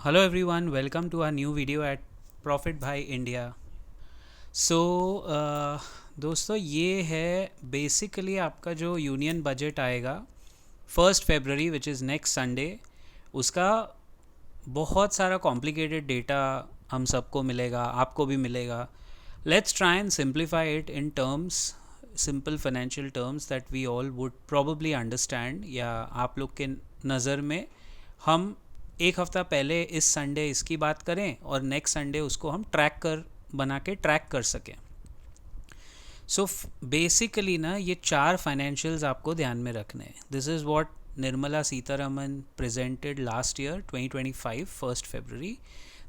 Hello everyone, welcome to our new video at Profit by India. सो दोस्तों ये है basically आपका जो यूनियन बजट आएगा 1 फरवरी विच इज़ नेक्स्ट संडे। उसका बहुत सारा कॉम्प्लिकेटेड डेटा हम सबको मिलेगा, आपको भी मिलेगा। Let's try and simplify it in terms, simple financial terms that we all would probably understand, या आप लोग के नज़र में हम एक हफ़्ता पहले इस संडे इसकी बात करें और नेक्स्ट संडे उसको हम बना के ट्रैक कर सकें। सो बेसिकली ना ये चार फाइनेंशियल्स आपको ध्यान में रखने हैं। This is what Nirmala Sitharaman presented last year 2025 1 फरवरी।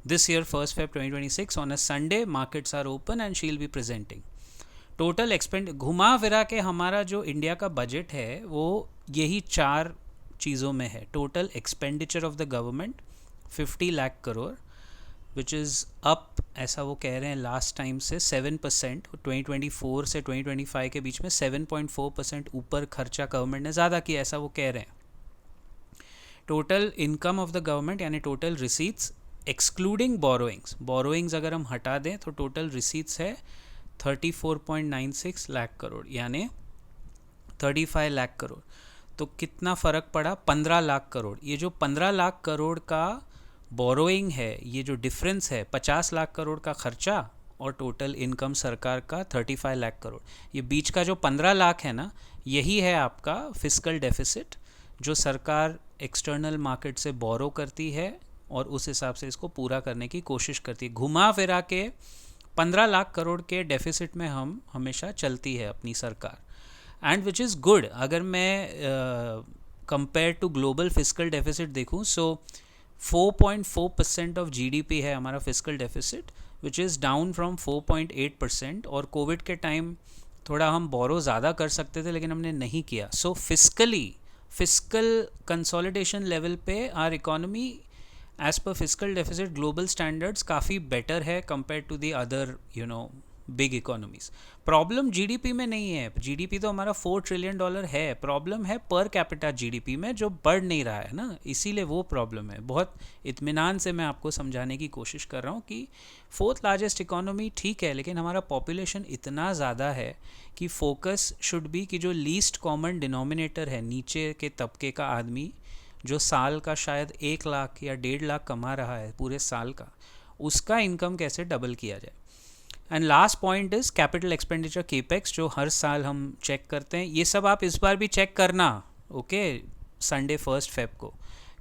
This year 1 Feb 2026 on a Sunday markets are open and she will be presenting total expend. घुमा फिरा के हमारा जो इंडिया का बजट है वो यही चार चीज़ों में है। Total expenditure of the government 50 lakh crore which is up, ऐसा वो कह रहे हैं लास्ट टाइम से 7%। 2024 से 2025 के बीच में 7.4% ऊपर खर्चा गवर्नमेंट ने ज़्यादा किया, ऐसा वो कह रहे हैं। Total income of the government यानी टोटल रिसीट्स एक्सक्लूडिंग बोरोइंग्स अगर हम हटा दें तो टोटल रिसीट्स है 34.96 लाख करोड़ यानी 35 लाख करोड़। तो कितना फ़र्क पड़ा? 15 लाख करोड़। ये जो 15 लाख करोड़ का बोरोइंग है, ये जो डिफरेंस है 50 लाख करोड़ का खर्चा और टोटल इनकम सरकार का 35 लाख करोड़, ये बीच का जो 15 लाख है ना, यही है आपका फिस्कल डेफिसिट जो सरकार एक्सटर्नल मार्केट से बोरो करती है और उस हिसाब से इसको पूरा करने की कोशिश करती है। घुमा फिरा के 15 लाख करोड़ के डेफिसिट में हम हमेशा चलती है अपनी सरकार, एंड विच इज़ गुड। अगर मैं compare to global fiscal deficit देखूँ, सो 4.4% ऑफ जीडीपी है हमारा fiscal deficit, which is down from 4.8%। और कोविड के टाइम थोड़ा हम बोरो ज़्यादा कर सकते थे लेकिन हमने नहीं किया। सो फिस्कल कंसोलिडेशन लेवल पे our economy as per fiscal deficit global standards काफ़ी बेटर है compare to the other big economies. Problem GDP में नहीं है, जीडीपी तो हमारा $4 ट्रिलियन है। प्रॉब्लम है पर कैपिटा जीडीपी में जो बढ़ नहीं रहा है ना, इसीलिए वो प्रॉब्लम है। बहुत इत्मीनान से मैं आपको समझाने की कोशिश कर रहा हूँ कि फोर्थ लार्जेस्ट इकोनॉमी ठीक है, लेकिन हमारा पॉपुलेशन इतना ज़्यादा है कि फोकस शुड बी कि जो लीस्ट कॉमन डिनोमिनेटर है, नीचे के तबके का आदमी जो साल का शायद 1 लाख या 1.5 लाख कमा रहा है पूरे साल का, उसका इनकम कैसे डबल किया जाए। And last point is capital expenditure capex, जो हर साल हम चेक करते हैं। ये सब आप इस बार भी चेक करना, ओके। संडे 1 फेब को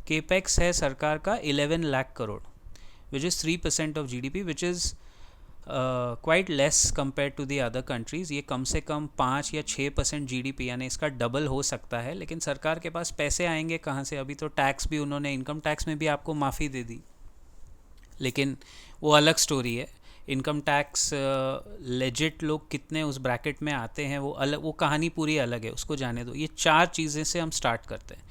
केपेक्स है सरकार का 11 lakh crore which is 3% of GDP, which is quite less compare to the other countries. ये कम से कम 5 या 6% जीडीपी यानी इसका डबल हो सकता है, लेकिन सरकार के पास पैसे आएंगे कहाँ से? अभी तो टैक्स भी उन्होंने, इनकम टैक्स में भी आपको माफ़ी दे दी, लेकिन वो अलग स्टोरी है। इनकम टैक्स लेजिट लोग कितने उस ब्रैकेट में आते हैं वो अलग, वो कहानी पूरी अलग है, उसको जाने दो। ये चार चीज़ें से हम स्टार्ट करते हैं।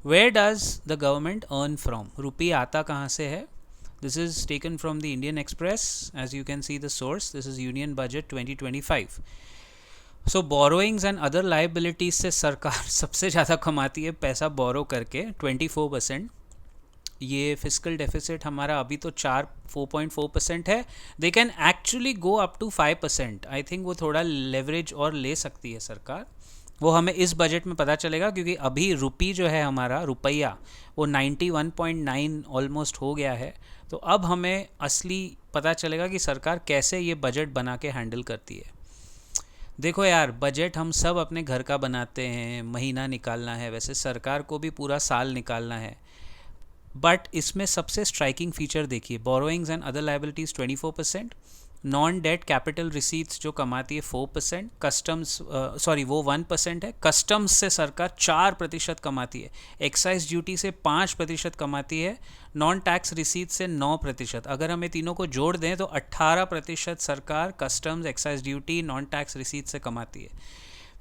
Where does the government earn from? रुपये आता कहाँ से है? This is taken from the Indian Express, as you can see the source. This is union budget 2025। So borrowings and other liabilities से सरकार सबसे ज़्यादा कमाती है पैसा बोरो करके, 24%। ये फिस्कल डेफिसिट हमारा अभी तो 4.4% है। They can actually go up to 5%। I think वो थोड़ा लेवरेज और ले सकती है सरकार, वो हमें इस बजट में पता चलेगा, क्योंकि अभी रुपी जो है हमारा रुपया वो 91.9 ऑलमोस्ट हो गया है। तो अब हमें असली पता चलेगा कि सरकार कैसे ये बजट बना के हैंडल करती है। देखो यार, बजट हम सब अपने घर का बनाते हैं, महीना निकालना है, वैसे सरकार को भी पूरा साल निकालना है। बट इसमें सबसे स्ट्राइकिंग फीचर देखिए, borrowings and other liabilities 24%, non debt capital receipts जो कमाती है 4%, कस्टम्स वो 1% है। कस्टम्स से सरकार 4% कमाती है, एक्साइज ड्यूटी से 5% कमाती है, नॉन टैक्स रिसीट से 9%। अगर हम ये तीनों को जोड़ दें तो 18% सरकार customs, excise duty, non tax receipt से कमाती है।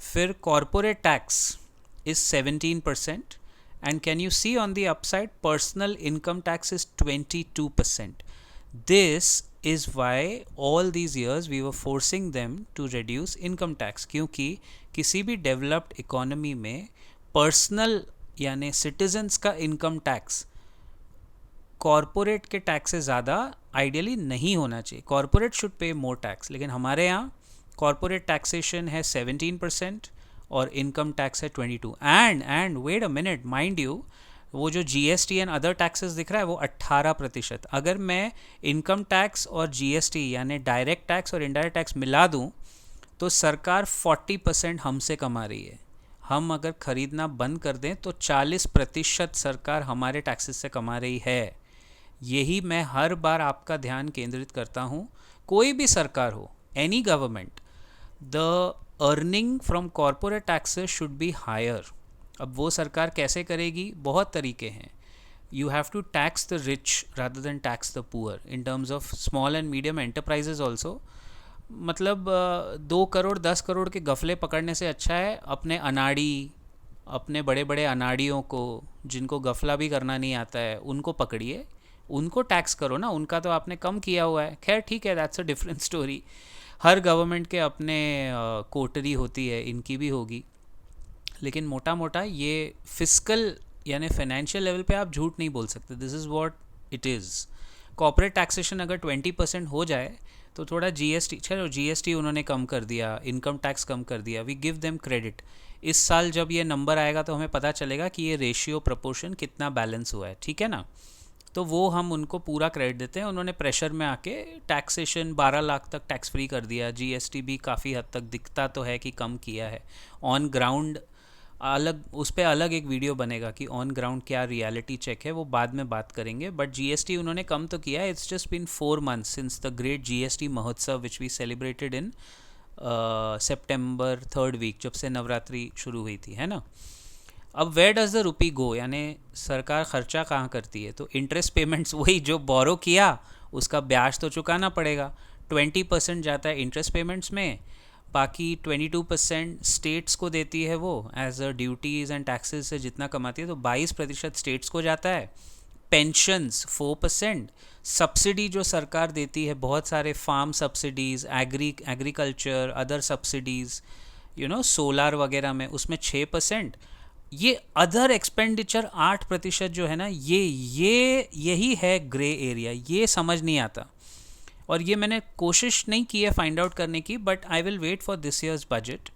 फिर corporate tax is 17%, and can you see on the upside, personal income tax is 22%. This is why all these years we were forcing them to reduce income tax, क्योंकि किसी भी developed economy में personal यानी citizens का income tax corporate के tax से ज़्यादा ideally नहीं होना चाहिए. Corporate should pay more tax, लेकिन हमारे यहाँ कॉरपोरेट टैक्सेशन है 17% और इनकम टैक्स है 22. And wait a minute, mind you, वो जो जीएसटी एंड अदर टैक्सेस दिख रहा है वो 18%. अगर मैं इनकम टैक्स और जीएसटी यानी डायरेक्ट टैक्स और इनडायरेक्ट टैक्स मिला दूं तो सरकार 40% हमसे कमा रही है. हम अगर ख़रीदना बंद कर दें तो 40% सरकार हमारे टैक्सेस से कमा रही है. यही मैं हर बार आपका ध्यान केंद्रित करता हूँ. कोई भी सरकार हो, any government, the earning from corporate taxes should be higher. अब वो सरकार कैसे करेगी? बहुत तरीके हैं. You have to tax the rich rather than tax the poor in terms of small and medium enterprises also. मतलब 2 करोड़ 10 करोड़ के गफले पकड़ने से अच्छा है अपने अनाड़ी, अपने बड़े बड़े अनाड़ियों को, जिनको गफला भी करना नहीं आता है, उनको पकड़िए, उनको टैक्स करो ना. उनका तो आपने कम किया हुआ है. खैर ठीक है, that's a different story. Her government के अपने कोटरी होती है, इनकी भी होगी. लेकिन मोटा मोटा ये फिस्कल यानी फाइनेंशियल लेवल पे आप झूठ नहीं बोल सकते. This is what it is. Corporate taxation अगर 20% हो जाए तो थोड़ा जीएसटी, चलो जीएसटी उन्होंने कम कर दिया, इनकम टैक्स कम कर दिया, वी गिव देम क्रेडिट. इस साल जब ये नंबर आएगा तो हमें पता चलेगा कि ये रेशियो प्रपोर्शन कितना बैलेंस हुआ है, ठीक है ना. तो वो हम उनको पूरा क्रेडिट देते हैं. उन्होंने प्रेशर में आके टैक्सेशन 12 लाख तक टैक्स फ्री कर दिया. जीएसटी भी काफ़ी हद तक दिखता तो है कि कम किया है. ऑन ग्राउंड अलग, उस पर अलग एक वीडियो बनेगा कि ऑन ग्राउंड क्या रियलिटी चेक है, वो बाद में बात करेंगे. बट जीएसटी उन्होंने कम तो किया है. It's just been 4 months since the great GST महोत्सव which we celebrated in September 3rd week, जब से नवरात्रि शुरू हुई थी, है ना. अब वेयर डज द रुपी गो, यानी सरकार खर्चा कहाँ करती है? तो इंटरेस्ट पेमेंट्स, वही जो बोरो किया उसका ब्याज तो चुकाना पड़ेगा. 20% जाता है इंटरेस्ट पेमेंट्स में, बाकी 22% स्टेट्स को देती है वो as a duties and taxes से जितना कमाती है, तो 22% स्टेट्स को जाता है. पेंशन्स 4%. सब्सिडी जो सरकार देती है, बहुत सारे farm subsidies, agriculture, other subsidies, solar वगैरह में, उसमें 6%. ये अदर एक्सपेंडिचर 8% जो है ना, यही है ग्रे एरिया. ये समझ नहीं आता और ये मैंने कोशिश नहीं की है फाइंड आउट करने की, but I will wait for this year's budget.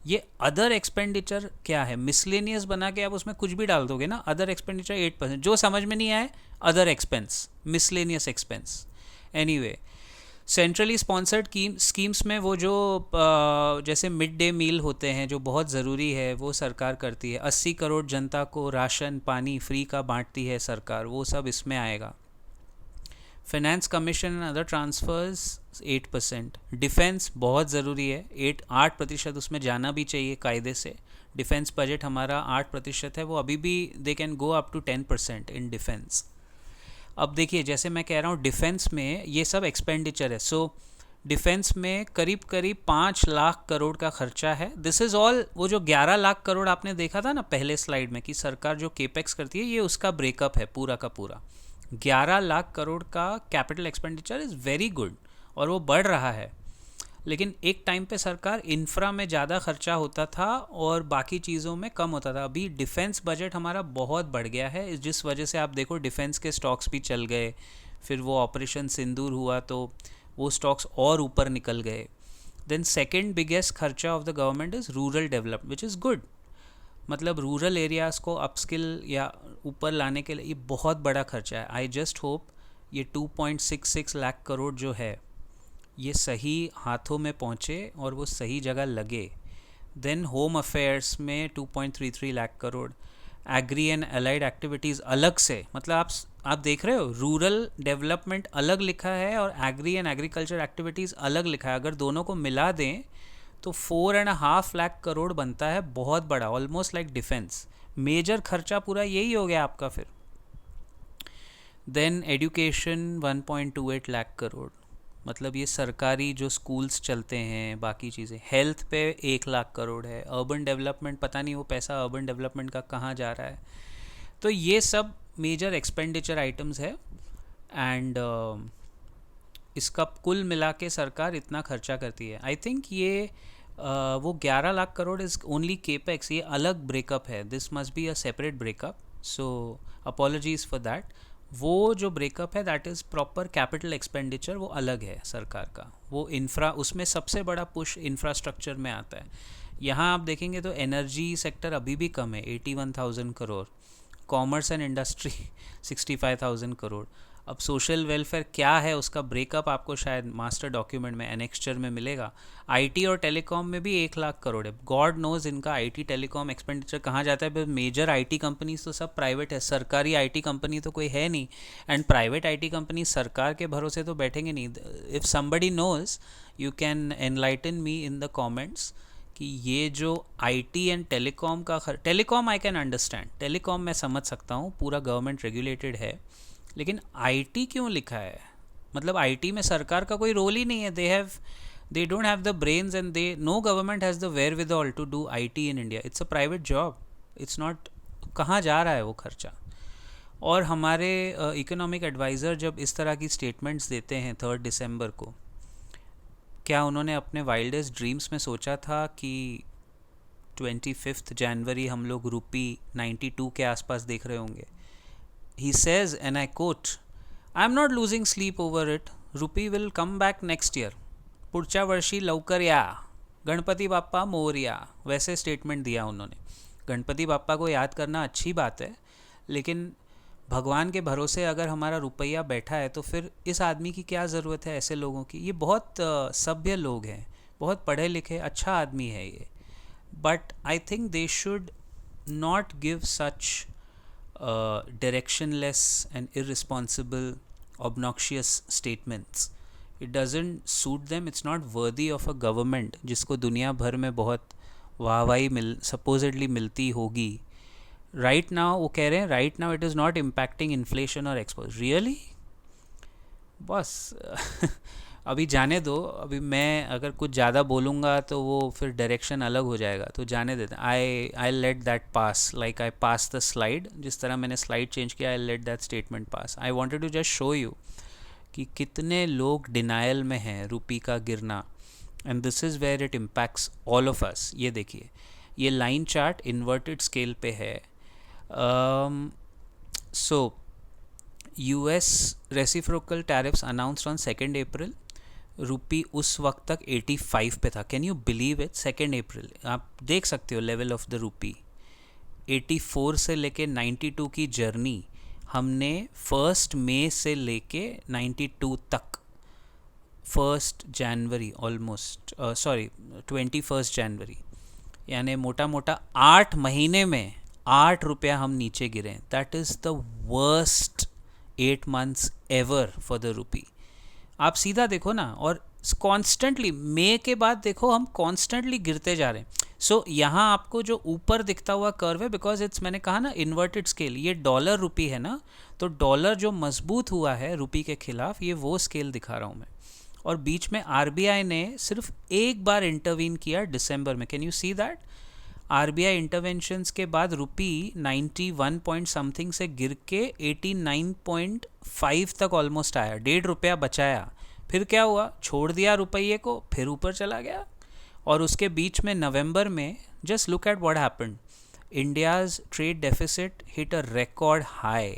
ये अदर एक्सपेंडिचर क्या है? मिसलेनियस बना के आप उसमें कुछ भी डाल दोगे ना. अदर एक्सपेंडिचर 8%, जो समझ में नहीं आए other expense, miscellaneous expense. Anyway, centrally sponsored schemes में वो जो जैसे मिड डे मील होते हैं जो बहुत ज़रूरी है, वो सरकार करती है. 80 करोड़ जनता को राशन पानी फ्री का बांटती है सरकार, वो सब इसमें आएगा. Finance commission and other transfers 8%. Defence बहुत ज़रूरी है, 8% उसमें जाना भी चाहिए कायदे से. डिफेंस बजट हमारा 8% है, वो अभी भी they can go up to 10% in defence. अब देखिए, जैसे मैं कह रहा हूँ डिफेंस में ये सब एक्सपेंडिचर है. सो डिफेंस में करीब 5 लाख करोड़ का खर्चा है. This is all. वो जो 11 लाख करोड़ आपने देखा था ना पहले स्लाइड में कि सरकार जो केपेक्स करती है, ये उसका ब्रेकअप है पूरा का पूरा. 11 लाख करोड़ का capital expenditure is very good और वो बढ़ रहा है. लेकिन एक टाइम पे सरकार इंफ्रा में ज़्यादा खर्चा होता था और बाकी चीज़ों में कम होता था. अभी डिफेंस बजट हमारा बहुत बढ़ गया है, जिस वजह से आप देखो डिफेंस के स्टॉक्स भी चल गए. फिर वो ऑपरेशन सिंदूर हुआ तो वो स्टॉक्स और ऊपर निकल गए. देन सेकेंड बिगेस्ट खर्चा of the government is rural development, which is good. मतलब रूरल एरियाज़ को अपस्किल या ऊपर लाने के लिए ये बहुत बड़ा खर्चा है. आई जस्ट होप ये 2.66 लाख करोड़ जो है ये सही हाथों में पहुँचे और वो सही जगह लगे. देन होम अफेयर्स में 2.33 lakh crore. Agri and allied activities अलग से, मतलब आप देख रहे हो रूरल डेवलपमेंट अलग लिखा है और एग्री एंड एग्रीकल्चर एक्टिविटीज़ अलग लिखा है. अगर दोनों को मिला दें तो 4.5 लाख करोड़ बनता है. बहुत बड़ा, ऑलमोस्ट लाइक डिफेंस. मेजर खर्चा पूरा यही हो गया आपका. फिर देन एजुकेशन 1.28 लाख करोड़. मतलब ये सरकारी जो स्कूल्स चलते हैं, बाकी चीज़ें. हेल्थ पे 1 लाख करोड़ है. अर्बन डेवलपमेंट, पता नहीं वो पैसा अर्बन डेवलपमेंट का कहाँ जा रहा है. तो ये सब मेजर एक्सपेंडिचर आइटम्स है एंड इसका कुल मिला के सरकार इतना खर्चा करती है. आई थिंक ये वो 11 lakh crore is only capex. ये अलग ब्रेकअप है. This must be a separate breakup. So apologies for that. वो जो ब्रेकअप है that is proper capital expenditure, वो अलग है सरकार का। वो इंफ्रा, उसमें सबसे बड़ा पुश इंफ्रास्ट्रक्चर में आता है। यहाँ आप देखेंगे तो एनर्जी सेक्टर अभी भी कम है, 81,000 crore. Commerce and industry 65,000 crore. अब सोशल वेलफेयर क्या है उसका ब्रेकअप आपको शायद मास्टर डॉक्यूमेंट में एनेक्स्चर में मिलेगा। आईटी और टेलीकॉम में भी 1 लाख करोड़ है। गॉड नोज इनका आईटी टेलीकॉम एक्सपेंडिचर कहाँ जाता है, पर मेजर आईटी कंपनीज तो सब प्राइवेट है, सरकारी आईटी कंपनी तो कोई है नहीं। एंड प्राइवेट आईटी कंपनी सरकार के भरोसे तो बैठेंगे नहीं। If somebody knows, you can enlighten me in the comments कि ये जो आईटी एंड टेलीकॉम का telecom I can understand, telecom मैं समझ सकता हूँ, पूरा गवर्नमेंट रेगुलेटेड है, लेकिन आईटी क्यों लिखा है? मतलब आईटी में सरकार का कोई रोल ही नहीं है। They don't have the brains and they no government has the wherewithal to do IT in India. It's a private job, it's not. कहाँ जा रहा है वो खर्चा? और हमारे इकोनॉमिक एडवाइज़र जब इस तरह की स्टेटमेंट्स देते हैं 3 दिसंबर को, क्या उन्होंने अपने वाइल्डेस्ट ड्रीम्स में सोचा था कि 25 जनवरी हम लोग रुपी 92 के आसपास देख रहे होंगे? He says, and I quote, "I'm not losing sleep over it. Rupee will come back next year. पुढच्या वर्षी लवकर या, गणपति बाप्पा मोरया." वैसे स्टेटमेंट दिया उन्होंने। गणपति बाप्पा को याद करना अच्छी बात है, लेकिन भगवान के भरोसे अगर हमारा रुपया बैठा है तो फिर इस आदमी की क्या ज़रूरत है? ऐसे लोगों की, ये बहुत सभ्य लोग हैं, बहुत पढ़े लिखे, अच्छा आदमी है ये। But I think they should not give such directionless and irresponsible, obnoxious statements. It doesn't suit them. It's not worthy of a government जिसको दुनिया भर में बहुत वाहवाही supposedly मिलती होगी। राइट नाउ वो कह रहे हैं right now it is not impacting inflation और एक्सपोज। रियली? बस अभी जाने दो। अभी मैं अगर कुछ ज़्यादा बोलूँगा तो वो फिर डायरेक्शन अलग हो जाएगा, तो जाने देते हैं। I let that pass, like I pass the slide. जिस तरह मैंने स्लाइड चेंज किया, I let that statement pass. I wanted to just show you कि कितने लोग डिनाइल में हैं रुपी का गिरना, and this is where it impacts all of us. ये देखिए, ये लाइन चार्ट इन्वर्टेड स्केल पे है। So US reciprocal tariffs announced on 2 अप्रैल। रुपी उस वक्त तक 85 पे था। Can you believe it? 2 अप्रैल, आप देख सकते हो लेवल ऑफ द रुपी। 84 से लेके 92 की जर्नी हमने 1 मई से लेके 92 तक, 1 जनवरी ऑलमोस्ट, सॉरी 21 जनवरी, यानी मोटा मोटा 8 महीने में 8 रुपया हम नीचे गिरे। That is the worst 8 months ever for the rupee. आप सीधा देखो ना, और कॉन्स्टेंटली मई के बाद देखो हम कॉन्स्टेंटली गिरते जा रहे हैं। सो यहाँ आपको जो ऊपर दिखता हुआ कर्व है, बिकॉज इट्स, मैंने कहा ना, इन्वर्टेड स्केल। ये डॉलर रुपी है ना, तो डॉलर जो मजबूत हुआ है रुपी के खिलाफ, ये वो स्केल दिखा रहा हूँ मैं। और बीच में RBI ने सिर्फ एक बार इंटरवीन किया दिसंबर में। Can you see that? RBI interventions के बाद रुपी 91 पॉइंट समथिंग से गिर के 89.5 तक ऑलमोस्ट आया, 1.5 रुपया बचाया। फिर क्या हुआ? छोड़ दिया रुपये को, फिर ऊपर चला गया। और उसके बीच में नवंबर में, just look at what happened, India's trade deficit hit a record high.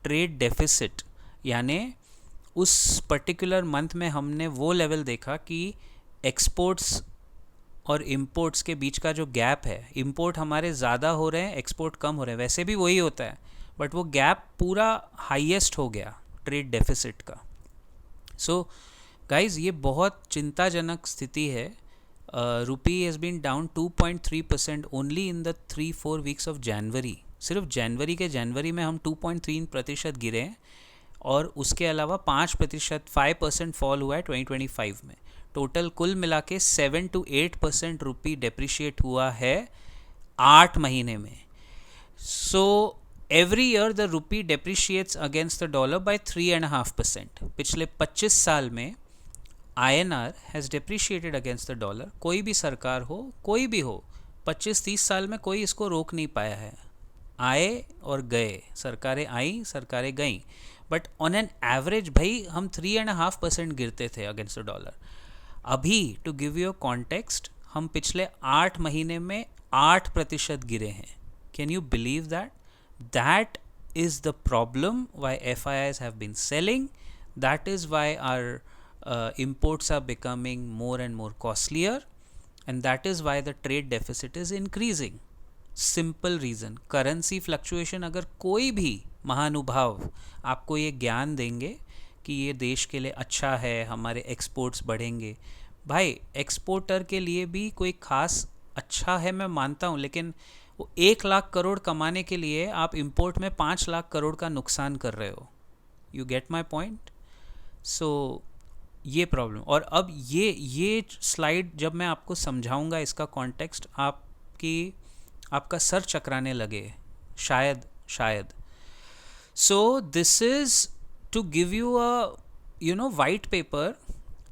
Trade deficit यानी उस पर्टिकुलर मंथ में हमने वो लेवल देखा कि एक्सपोर्ट्स और इम्पोर्ट्स के बीच का जो गैप है, इम्पोर्ट हमारे ज़्यादा हो रहे हैं, एक्सपोर्ट कम हो रहे हैं। वैसे भी वही होता है, बट वो गैप पूरा हाईएस्ट हो गया ट्रेड डेफिसिट का। सो गाइज़, ये बहुत चिंताजनक स्थिति है। Rupee has been down 2.3% only in the 3-4 weeks of January. सिर्फ जनवरी में हम 2.3% गिरे हैं, और उसके अलावा 5% फॉल हुआ है 2025 में। टोटल कुल मिला के 7 to 8% रुपी डेप्रिशिएट हुआ है 8 महीने में। So every year the rupee depreciates against the dollar by 3.5%। पिछले 25 साल में INR has depreciated against the dollar. कोई भी सरकार हो, कोई भी हो, 25-30 साल में कोई इसको रोक नहीं पाया है। आए और गए, सरकारें आई, सरकारें गईं, बट ऑन एन एवरेज भाई हम 3.5% गिरते थे अगेंस्ट द डॉलर। अभी टू गिव यू कॉन्टेक्स्ट, हम पिछले 8 महीने में 8% गिरे हैं। Can you believe that? That is the problem why FIIs have been selling. That is why our imports are becoming more and more costlier, and that is why the trade deficit is increasing. Simple reason, currency fluctuation अगर कोई भी महानुभाव आपको ये ज्ञान देंगे कि ये देश के लिए अच्छा है, हमारे एक्सपोर्ट्स बढ़ेंगे, भाई एक्सपोर्टर के लिए भी कोई ख़ास अच्छा है मैं मानता हूँ, लेकिन वो 1 लाख करोड़ कमाने के लिए आप इंपोर्ट में 5 लाख करोड़ का नुकसान कर रहे हो. You get my point. So ये प्रॉब्लम. और अब ये स्लाइड जब मैं आपको समझाऊंगा इसका कॉन्टेक्स्ट, आपका सर चकराने लगे शायद. So this is to give you a white paper,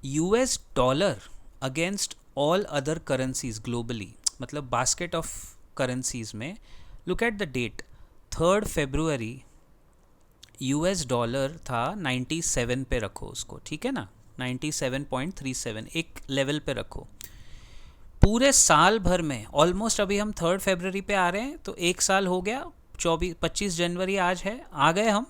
US dollar against all other currencies globally, मतलब बास्केट ऑफ करेंसीज में. लुक एट द डेट, 3 फरवरी US डॉलर था 97 पे रखो उसको, ठीक है ना, 97.37 एक लेवल पे रखो. पूरे साल भर में ऑलमोस्ट, अभी हम 3 फरवरी पे आ रहे हैं तो एक साल हो गया, 25 जनवरी आज है, आ गए हम.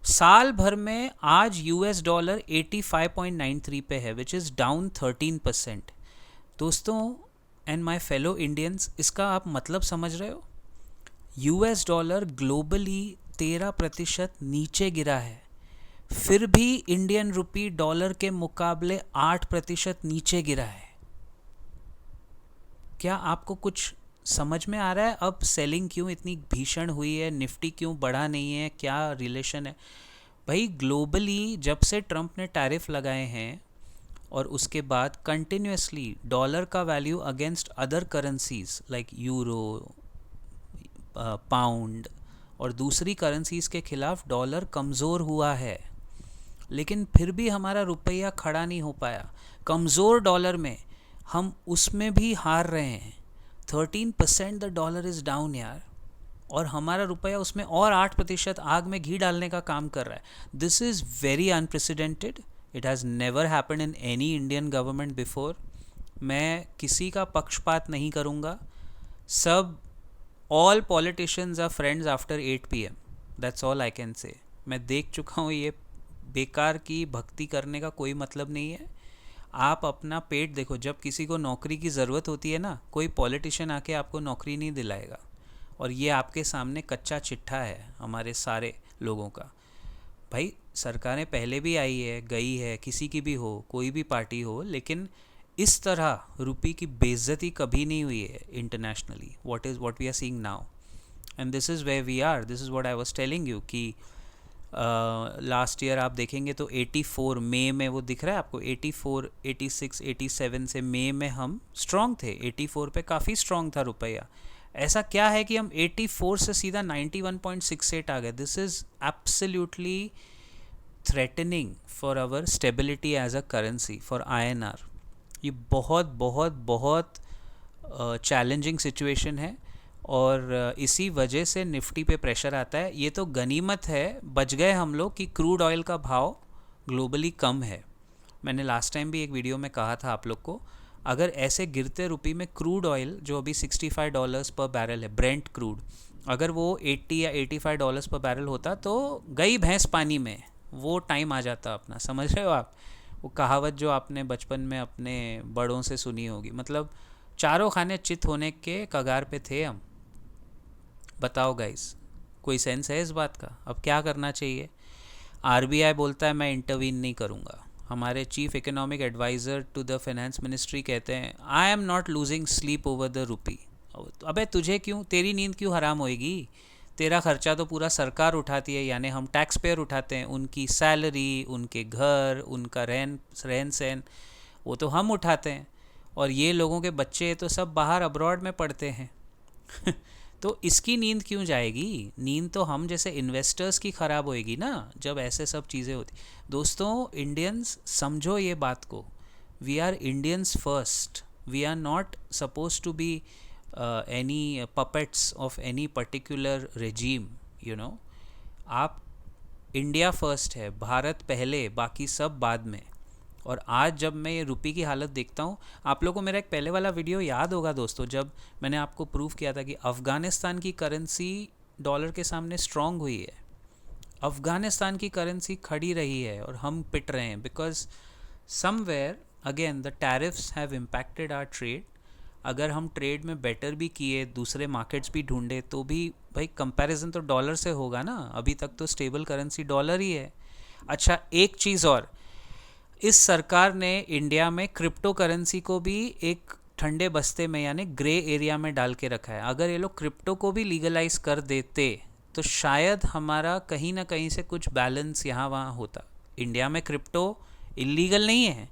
साल भर में आज US डॉलर 85.93 पे है, विच इज़ डाउन 13%. दोस्तों एंड माय फेलो इंडियंस, इसका आप मतलब समझ रहे हो? US डॉलर ग्लोबली 13% नीचे गिरा है, फिर भी इंडियन रुपी डॉलर के मुकाबले 8% नीचे गिरा है. क्या आपको कुछ समझ में आ रहा है अब सेलिंग क्यों इतनी भीषण हुई है, निफ्टी क्यों बढ़ा नहीं है, क्या रिलेशन है? भाई ग्लोबली जब से ट्रंप ने टैरिफ लगाए हैं और उसके बाद कंटिन्यूसली डॉलर का value against other currencies like euro, pound और दूसरी करेंसीज़ के खिलाफ डॉलर कमज़ोर हुआ है, लेकिन फिर भी हमारा रुपया खड़ा नहीं हो पाया. कमज़ोर डॉलर में हम उसमें भी हार रहे हैं. 13% द डॉलर इज़ डाउन यार, और हमारा रुपया उसमें और 8% आग में घी डालने का काम कर रहा है. This is very unprecedented. It has never happened in any Indian government before. मैं किसी का पक्षपात नहीं करूँगा. सब all politicians are friends after 8 PM. That's all I can say. मैं देख चुका हूँ ये बेकार की भक्ति करने का कोई मतलब नहीं है. आप अपना पेट देखो. जब किसी को नौकरी की ज़रूरत होती है ना, कोई पॉलिटिशियन आके आपको नौकरी नहीं दिलाएगा, और ये आपके सामने कच्चा चिट्ठा है हमारे सारे लोगों का. भाई सरकारें पहले भी आई है गई है, किसी की भी हो, कोई भी पार्टी हो, लेकिन इस तरह रुपये की बेइज्जती कभी नहीं हुई है internationally. What we are seeing now, and this is where we are. This is what I was telling you कि लास्ट ईयर आप देखेंगे तो 84 मई में वो दिख रहा है आपको, 84, 86, 87 से मई में हम स्ट्रॉन्ग थे. 84 पे काफ़ी स्ट्रॉन्ग था रुपया. ऐसा क्या है कि हम 84 से सीधा 91.68 आ गए? This is absolutely threatening for our stability as a currency for INR. ये बहुत बहुत बहुत चैलेंजिंग सिचुएशन है, और इसी वजह से निफ्टी पे प्रेशर आता है. ये तो गनीमत है, बच गए हम लोग कि क्रूड ऑयल का भाव ग्लोबली कम है. मैंने लास्ट टाइम भी एक वीडियो में कहा था आप लोग को, अगर ऐसे गिरते रुपये में क्रूड ऑयल जो अभी $65 पर बैरल है, ब्रेंट क्रूड, अगर वो 80 या $85 पर बैरल होता तो गई भैंस पानी में, वो टाइम आ जाता अपना. समझ रहे हो आप? वो कहावत जो आपने बचपन में अपने बड़ों से सुनी होगी, मतलब चारों खाने चित होने के कगार पे थे हम. बताओ गाइस, कोई सेंस है इस बात का? अब क्या करना चाहिए? RBI बोलता है मैं इंटरवीन नहीं करूँगा. हमारे chief economic adviser to the finance ministry कहते हैं I am not losing sleep over the rupee. अबे तुझे क्यों, तेरी नींद क्यों हराम होएगी? तेरा खर्चा तो पूरा सरकार उठाती है, यानी हम टैक्स पेयर उठाते हैं. उनकी सैलरी, उनके घर, उनका रहन सहन वो तो हम उठाते हैं, और ये लोगों के बच्चे तो सब बाहर अब्रॉड में पढ़ते हैं. तो इसकी नींद क्यों जाएगी? नींद तो हम जैसे इन्वेस्टर्स की ख़राब होएगी ना जब ऐसे सब चीज़ें होती. दोस्तों इंडियंस समझो ये बात को, we are Indians first. We are not suppose to be any puppets of any particular regime. आप इंडिया फर्स्ट है, भारत पहले, बाकी सब बाद में. और आज जब मैं ये रुपये की हालत देखता हूँ, आप लोगों को मेरा एक पहले वाला वीडियो याद होगा दोस्तों, जब मैंने आपको प्रूव किया था कि अफ़गानिस्तान की करेंसी डॉलर के सामने स्ट्रांग हुई है, अफ़गानिस्तान की करेंसी खड़ी रही है और हम पिट रहे हैं because somewhere again the tariffs have impacted our trade. अगर हम ट्रेड में बेटर भी किए, दूसरे मार्केट्स भी ढूंढे, तो भी भाई कंपैरिजन तो डॉलर से होगा ना। अभी तक तो स्टेबल करेंसी डॉलर ही है। अच्छा, एक चीज़ और, इस सरकार ने इंडिया में क्रिप्टो करेंसी को भी एक ठंडे बस्ते में यानी ग्रे एरिया में डाल के रखा है। अगर ये लोग क्रिप्टो को भी लीगलाइज कर देते तो शायद हमारा कहीं ना कहीं से कुछ बैलेंस यहाँ वहाँ होता। इंडिया में क्रिप्टो इलीगल नहीं है,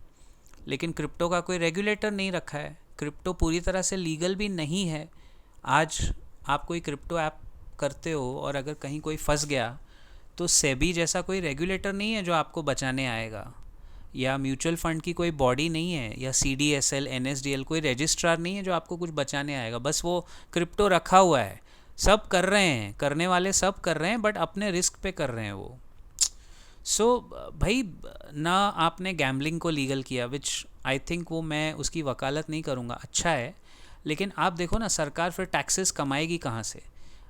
लेकिन क्रिप्टो का कोई रेगुलेटर नहीं रखा है। क्रिप्टो पूरी तरह से लीगल भी नहीं है। आज आप कोई क्रिप्टो ऐप करते हो और अगर कहीं कोई फंस गया तो सेबी जैसा कोई रेगुलेटर नहीं है जो आपको बचाने आएगा, या म्यूचुअल फंड की कोई बॉडी नहीं है, या CDSL NSDL कोई रजिस्ट्रार नहीं है जो आपको कुछ बचाने आएगा। बस वो क्रिप्टो रखा हुआ है, सब कर रहे हैं, करने वाले सब कर रहे हैं, बट अपने रिस्क पे कर रहे हैं वो। सो भाई, ना आपने गैम्बलिंग को लीगल किया, विच आई थिंक वो मैं उसकी वकालत नहीं करूँगा, अच्छा है, लेकिन आप देखो ना सरकार फिर टैक्सेस कमाएगी कहाँ से।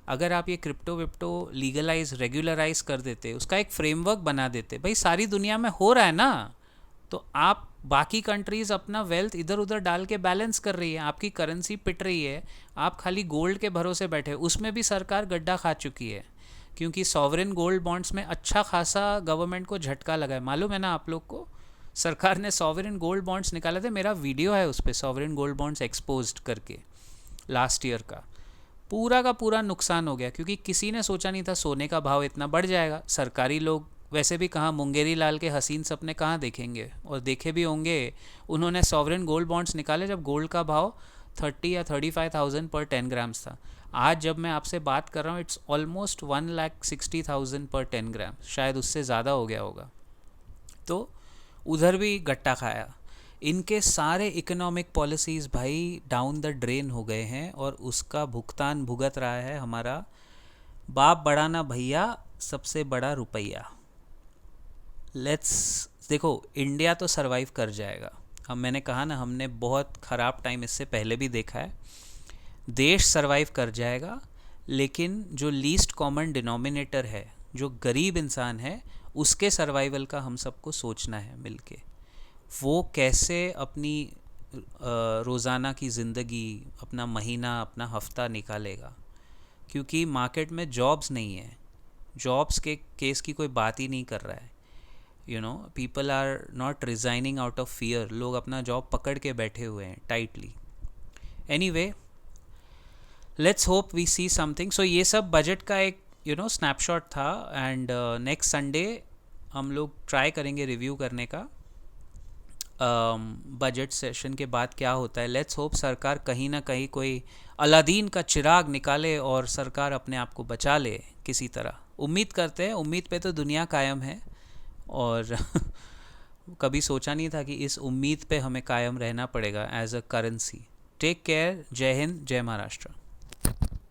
अगर आप ये क्रिप्टो विप्टो लीगलाइज रेगुलराइज कर देते, उसका एक फ्रेमवर्क बना देते, भाई सारी दुनिया में हो रहा है ना, तो आप बाकी कंट्रीज़ अपना वेल्थ इधर उधर डाल के बैलेंस कर रही है, आपकी करेंसी पिट रही है, आप खाली गोल्ड के भरोसे बैठे। उसमें भी सरकार गड्ढा खा चुकी है, क्योंकि सॉवरेन गोल्ड बॉन्ड्स में अच्छा खासा गवर्नमेंट को झटका लगा है। मालूम है ना आप लोग को, सरकार ने सॉवरेन गोल्ड बॉन्ड्स निकाले थे, मेरा वीडियो है उस पर, सॉवरेन गोल्ड बॉन्ड्स एक्सपोज्ड करके लास्ट ईयर का पूरा नुकसान हो गया, क्योंकि किसी ने सोचा नहीं था सोने का भाव इतना बढ़ जाएगा। सरकारी लोग वैसे भी कहाँ मुंगेरी लाल के हसीन सपने कहाँ देखेंगे, और देखे भी होंगे। उन्होंने सॉवरेन गोल्ड बॉन्ड्स निकाले जब गोल्ड का भाव 30 या 35,000 पर 10 ग्राम्स था। आज जब मैं आपसे बात कर रहा हूँ इट्स ऑलमोस्ट 1,60,000 पर 10 ग्राम, शायद उससे ज़्यादा हो गया होगा। तो उधर भी गट्टा खाया। इनके सारे इकोनॉमिक पॉलिसीज़ भाई डाउन द ड्रेन हो गए हैं, और उसका भुगतान भुगत रहा है हमारा बाप बड़ा ना भैया, सबसे बड़ा रुपया। लेट्स देखो, इंडिया तो सरवाइव कर जाएगा। हम, मैंने कहा ना, हमने बहुत ख़राब टाइम इससे पहले भी देखा है। देश सरवाइव कर जाएगा, लेकिन जो लीस्ट कॉमन डिनोमिनेटर है, जो गरीब इंसान है, उसके सर्वाइवल का हम सबको सोचना है मिलके। वो कैसे अपनी रोज़ाना की ज़िंदगी, अपना महीना, अपना हफ्ता निकालेगा, क्योंकि मार्केट में जॉब्स नहीं है। जॉब्स के केस की कोई बात ही नहीं कर रहा है। People are not resigning out of fear. लोग अपना जॉब पकड़ के बैठे हुए हैं tightly. Anyway, let's hope we see something. So ये सब बजट का एक स्नैपशॉट था, एंड नेक्स्ट संडे हम लोग ट्राई करेंगे रिव्यू करने का बजट सेशन के बाद क्या होता है। लेट्स होप सरकार कहीं ना कहीं कोई अलादीन का चिराग निकाले और सरकार अपने आप को बचा ले किसी तरह। उम्मीद करते हैं, उम्मीद पे तो दुनिया कायम है, और कभी सोचा नहीं था कि इस उम्मीद पे हमें कायम रहना पड़ेगा as a currency. Take care, Jai Hind, जय महाराष्ट्र।